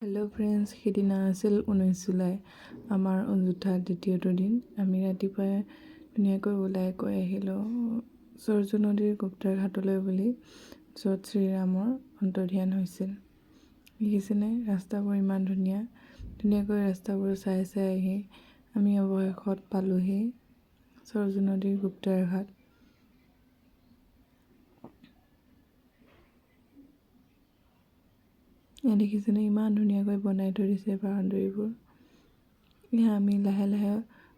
Hello' friends, সিদিনা আছিল 19 July, আমাৰ অযোধ্যাৰ দ্বিতীয়টো দিন। আমি ৰাতিপুৱাই ধুনীয়াকৈ ওলাই গৈ আহিলোঁ সৰজু নদীৰ গুপ্তাৰ ঘাটলৈ বুলি, য'ত শ্ৰীৰামৰ অন্তৰ্ধান হৈছিল। দেখিছেনে ৰাস্তাবোৰ ইমান ধুনীয়া, ধুনীয়াকৈ ৰাস্তাবোৰ চাই চাই আহি আমি অৱশেষত পালোহি সৰজু নদীৰ গুপ্তাৰ ঘাট। এয়া দেখিছেনে ইমান ধুনীয়াকৈ বনাই থৈ দিছে বাউণ্ডেৰীবোৰ। এয়া আমি লাহে লাহে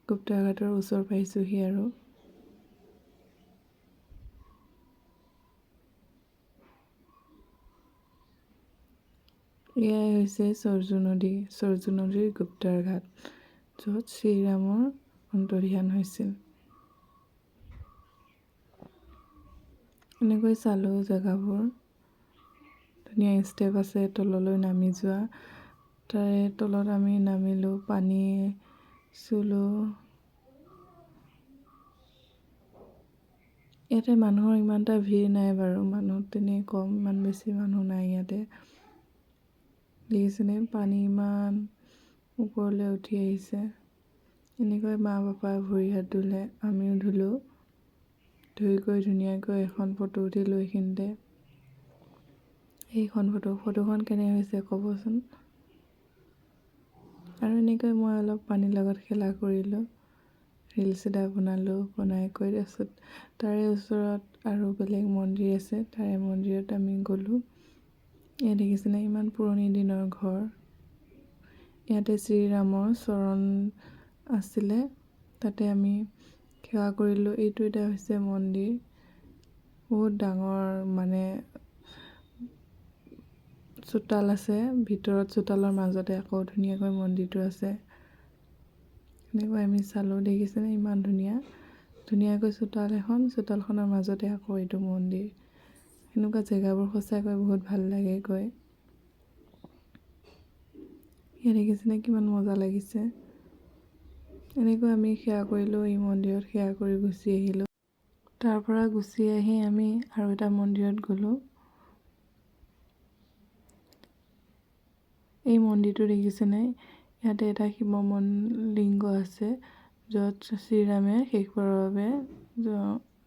গুপ্তাৰ ঘাটৰ ওচৰ পাইছোঁহি আৰু। এয়াই হৈছে সৰজু নদীৰ গুপ্তাৰ ঘাট, য'ত শ্ৰীৰামৰ অন্তৰ্ধান হৈছিল। এনেকৈ চালোঁ জেগাবোৰ, ধুনীয়া ষ্টেপ আছে তললৈ নামি যোৱা। তাৰে তলত আমি নামিলোঁ, পানী চুলোঁ। ইয়াতে মানুহৰ ইমান এটা ভিৰ নাই বাৰু, মানুহ তেনেই কম, ইমান বেছি মানুহ নাই ইয়াতে। দেখিছেনে পানী ইমান ওপৰলৈ উঠি আহিছে। এনেকৈ মা পাপাই ভৰি হাত ধুলে, আমিও ধুলোঁ। ধুই গৈ ধুনীয়াকৈ এখন ফটো উঠিলোঁ এইখিনিতে। এইখন ফটোখন কেনে হৈছে ক'বচোন। আৰু এনেকৈ মই অলপ পানীৰ লগত খেলা কৰিলোঁ, ৰিলচ এটা বনালোঁ। বনাই কৰি তাৰপিছত তাৰে ওচৰত আৰু বেলেগ মন্দিৰ আছে, তাৰে মন্দিৰত আমি গ'লোঁ। এয়া দেখিছেনে ইমান পুৰণি দিনৰ ঘৰ। ইয়াতে শ্ৰীৰামৰ চৰণ আছিলে, তাতে আমি সেৱা কৰিলোঁ। এইটো এটা হৈছে মন্দিৰ, বহুত ডাঙৰ, মানে চোতাল আছে, ভিতৰত চোতালৰ মাজতে আকৌ ধুনীয়াকৈ মন্দিৰটো আছে। এনেকৈ আমি চালোঁ, দেখিছেনে ইমান ধুনীয়াকৈ চোতাল এখন, চোতালখনৰ মাজতে আকৌ এইটো মন্দিৰ। এনেকুৱা জেগাবোৰ সঁচাকৈ বহুত ভাল লাগে গৈ। ইয়াত দেখিছেনে কিমান মজা লাগিছে। এনেকৈ আমি সেৱা কৰিলোঁ, এই মন্দিৰত সেৱা কৰি গুচি আহিলোঁ। তাৰ পৰা গুচি আহি আমি আৰু এটা মন্দিৰত গ'লোঁ। এই মন্দিৰটো দেখিছেনে, ইয়াতে এটা শিৱ লিংগ আছে, য'ত শ্ৰীৰামে শেষবাৰৰ বাবে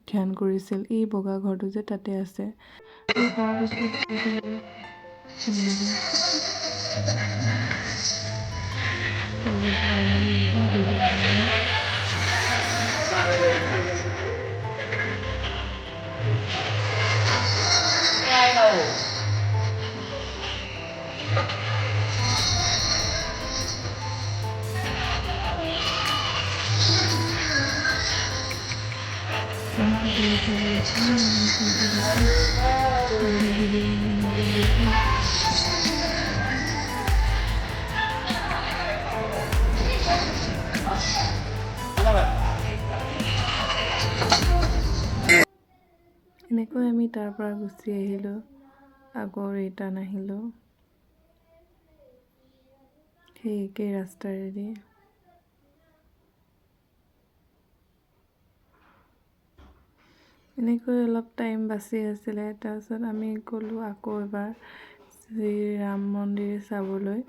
ধ্যান কৰিছিল। এই বগা ঘৰটো যে তাতে আছে। এনেকৈ আমি তাৰ পৰা গুচি আহিলোঁ, আকৌ ৰিটাৰ্ণ আহিলোঁ সেই একেই ৰাস্তাৰেদি। এনেকৈ অলপ টাইম বাচি আছিলে, তাৰপিছত আমি গ'লোঁ আকৌ এবাৰ শ্ৰীৰাম মন্দিৰ চাবলৈ।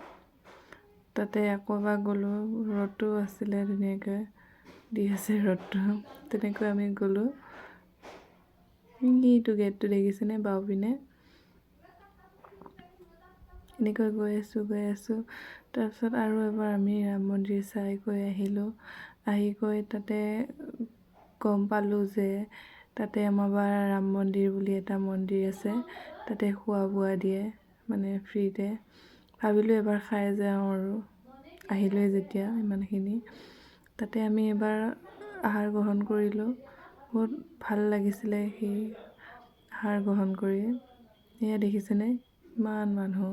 তাতে আকৌ এবাৰ গ'লোঁ, ৰ'দটো আছিলে, ধুনীয়াকৈ দি আছে ৰ'দটো। তেনেকৈ আমি গ'লোঁ। এইটো গেটটো দেখিছেনে বাওঁপিনে। এনেকৈ গৈ আছোঁ। তাৰপিছত আৰু এবাৰ আমি ৰাম মন্দিৰ চাই গৈ আহিলোঁ। আহি গৈ তাতে গম পালোঁ যে তাতে আমাৰ ৰাম মন্দিৰ বুলি এটা মন্দিৰ আছে, তাতে খোৱা বোৱা দিয়ে, মানে ফ্ৰীতে। ভাবিলোঁ এবাৰ খাই যাওঁ আৰু, আহিলোৱে যেতিয়া ইমানখিনি। তাতে আমি এবাৰ আহাৰ গ্ৰহণ কৰিলোঁ, বহুত ভাল লাগিছিলে সেই আহাৰ গ্ৰহণ কৰি। এয়া দেখিছেনে ইমান মানুহ,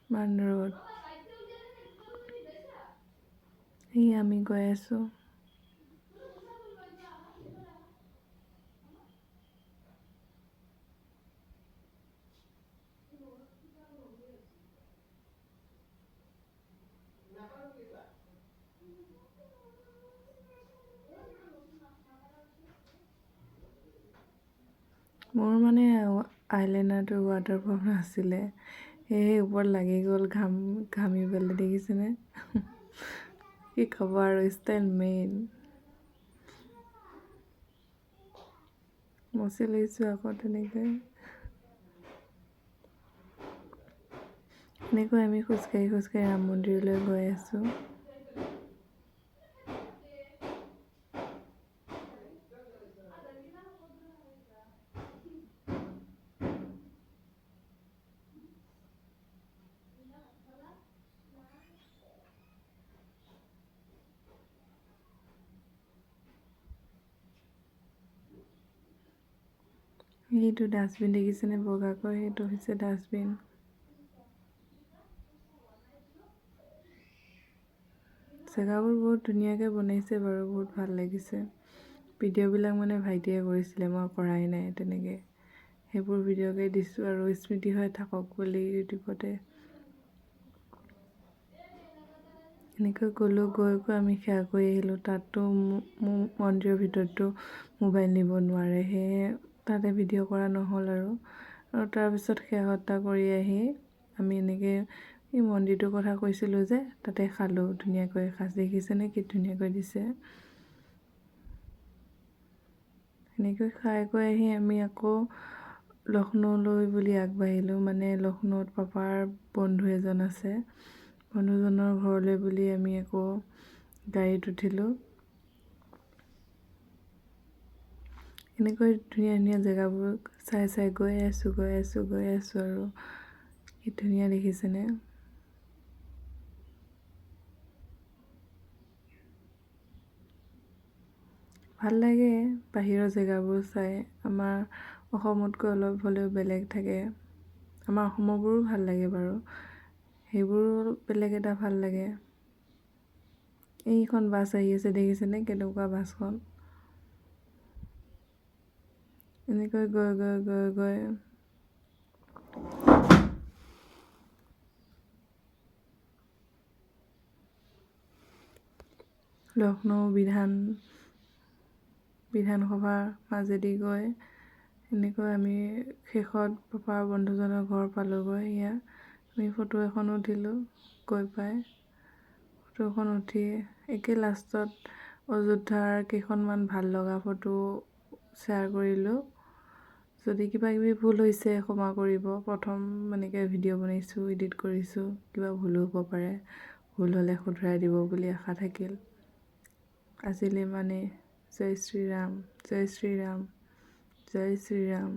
ইমান ৰ'দ। এই আমি গৈ আছোঁ। মোৰ মানে আইলাইনাৰটো ৱাটাৰ প্ৰুফ নাছিলে, সেই ওপৰত লাগি গ'ল ঘামি পেলাই দেখিছেনে কি ক'ব আৰু ষ্টাইল মেইন মচি লৈছোঁ আকৌ তেনেকৈ এনেকৈ আমি খোজকাঢ়ি ৰাম মন্দিৰলৈ গৈ আছোঁ সেইটো ডাষ্টবিন দেখিছেনে বগাকৈ সেইটো হৈছে ডাষ্টবিন জেগাবোৰ বহুত ধুনীয়াকৈ বনাইছে বাৰু বহুত ভাল লাগিছে ভিডিঅ'বিলাক মানে ভাইটিয়ে কৰিছিলে মই কৰাই নাই তেনেকৈ সেইবোৰ ভিডিঅ'কে দিছোঁ আৰু স্মৃতি হৈ থাকক বুলি ইউটিউবতে এনেকৈ গ'লোঁ গৈ আমি সেৱা কৰি আহিলোঁ তাতো মন্দিৰৰ ভিতৰতো মোবাইল নিব নোৱাৰে সেয়ে তাতে ভিডিঅ' কৰা নহ'ল আৰু তাৰপিছত সেৱা সৎকাৰ কৰি আহি আমি এনেকৈ এই মন্দিৰটোৰ কথা কৈছিলোঁ যে তাতে খালোঁ ধুনীয়াকৈ এসাঁজ দেখিছেনে কি ধুনীয়াকৈ দিছে সেনেকৈ খাই কৈ আহি আমি আকৌ লক্ষ্ণৌলৈ বুলি আগবাঢ়িলোঁ মানে লক্ষ্ণৌত পাপাৰ বন্ধু এজন আছে বন্ধুজনৰ ঘৰলৈ বুলি আমি আকৌ গাড়ীত উঠিলোঁ এনেকৈ ধুনীয়া জেগাবোৰ চাই গৈ আছোঁ আৰু কি ধুনীয়া দেখিছেনে ভাল লাগে বাহিৰৰ জেগাবোৰ চাই আমাৰ অসমতকৈ অলপ হ'লেও বেলেগ থাকে আমাৰ অসমৰবোৰো ভাল লাগে বাৰু সেইবোৰো বেলেগ এটা ভাল লাগে এইখন বাছ আহি আছে দেখিছেনে কেনেকুৱা বাছখন এনেকৈ গৈ লক্ষ্ণৌ বিধানসভাৰ মাজেদি গৈ এনেকৈ আমি শেষত পাপাৰ বন্ধুজনৰ ঘৰ পালোঁগৈ এয়া আমি ফটো এখন উঠিলোঁ গৈ পাই ফটোখন উঠি একে লাষ্টত অযোধ্যাৰ কেইখনমান ভাল লগা ফটো শ্বেয়াৰ কৰিলোঁ যদি কিবা কিবি ভুল হৈছে ক্ষমা কৰিব প্ৰথম এনেকৈ ভিডিঅ' বনাইছোঁ এডিট কৰিছোঁ কিবা ভুলো হ'ব পাৰে ভুল হ'লে শুধৰাই দিব বুলি আশা থাকিল আজিলৈ মানে জয় শ্ৰীৰাম জয় শ্ৰীৰাম জয় শ্ৰীৰাম